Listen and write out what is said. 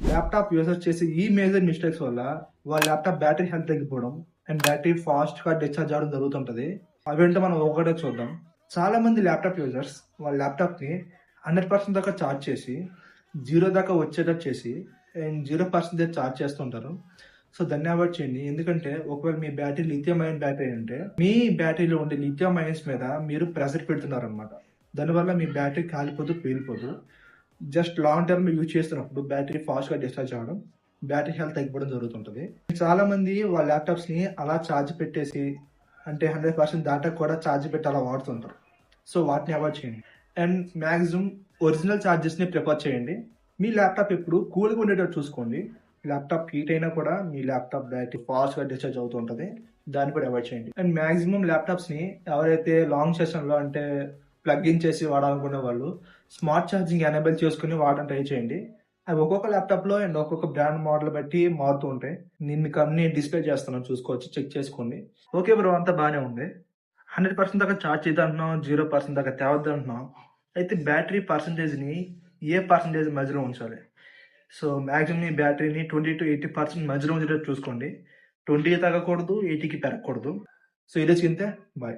Laptop users చేసే ఈ major mistakes వల్ల వాళ్ళ ల్యాప్టాప్ బ్యాటరీ హెల్త్ తగ్గిపోవడం అండ్ బ్యాటరీ ఫాస్ట్ గా డిశ్చార్జ్ అవడం జరుగుతుంటది. అవేంటో మనం ఒకటే చూద్దాం. చాలా మంది ల్యాప్టాప్ యూజర్స్ వాళ్ళ ల్యాప్టాప్ ని 100% దాకా ఛార్జ్ చేసి 0 దాకా వచ్చేటట్టు చేసి అండ్ 0% ఛార్జ్ చేస్తుంటారు. సో దాన్ని అవాయిడ్ చేయండి. ఎందుకంటే ఒకవేళ మీ బ్యాటరీ లిథియం అయన్ బ్యాటరీ అంటే మీ బ్యాటరీలో ఉండే లిథియం అయన్స్ మీద మీరు ప్రెషర్ పెడుతున్నారు అనమాట. దానివల్ల మీ బ్యాటరీ కాలిపోదు, పేలిపోదు. జస్ట్ లాంగ్ టర్మ్ యూజ్ చేస్తున్నప్పుడు బ్యాటరీ ఫాస్ట్ గా డిశ్చార్జ్ అవ్వడం, బ్యాటరీ హెల్త్ తగ్గిపోవడం జరుగుతుంటది. చాలా మంది వాళ్ళ ల్యాప్టాప్స్ ని అలా ఛార్జ్ పెట్టేసి అంటే 100% దాటా కూడా ఛార్జ్ పెట్టి అలా వాడుతుంటారు. సో వాటిని అవాయిడ్ చేయండి. అండ్ మాక్సిమం ఒరిజినల్ ఛార్జెస్ ని ప్రిఫర్ చేయండి. మీ ల్యాప్టాప్ ఎప్పుడు కూల్గా ఉండేటట్టు చూసుకోండి. ల్యాప్టాప్ హీట్ అయినా కూడా మీ ల్యాప్టాప్ బ్యాటరీ ఫాస్ట్ గా డిశ్చార్జ్ అవుతూ ఉంటుంది. దాన్ని కూడా అవాయిడ్ చేయండి. అండ్ మాక్సిమం ల్యాప్టాప్స్ ని ఎవరైతే లాంగ్ సెషన్ లో అంటే ప్లగ్ ఇన్ చేసి వాడాలనుకునే వాళ్ళు స్మార్ట్ ఛార్జింగ్ ఎనేబుల్ చేసుకుని వాడడం ట్రై చేయండి. అవి ఒక్కొక్క ల్యాప్టాప్ లో అండ్ ఒక్కొక్క బ్రాండ్ మోడల్ బట్టి మారుతూ ఉంటాయి. నేను మీకు అన్ని డిస్ప్లే చేస్తున్నాను, చూసుకోవచ్చు, చెక్ చేసుకోండి. ఓకే బ్రో, అంతా బాగానే ఉంది. 100% దాకా ఛార్జ్ చేద్దాం అంటున్నాం, 0% దాకా తేవద్దు అంటున్నాం. అయితే బ్యాటరీ పర్సంటేజ్ ని ఏ పర్సంటేజ్ మధ్యలో ఉంచాలి? సో మాక్సిమం మీ బ్యాటరీని 20 to 80% మధ్యలో ఉంచేటట్టు చూసుకోండి. 20 తగ్గకూడదు, 80కి పెరగకూడదు. సో ఇదే చింతే. బాయ్.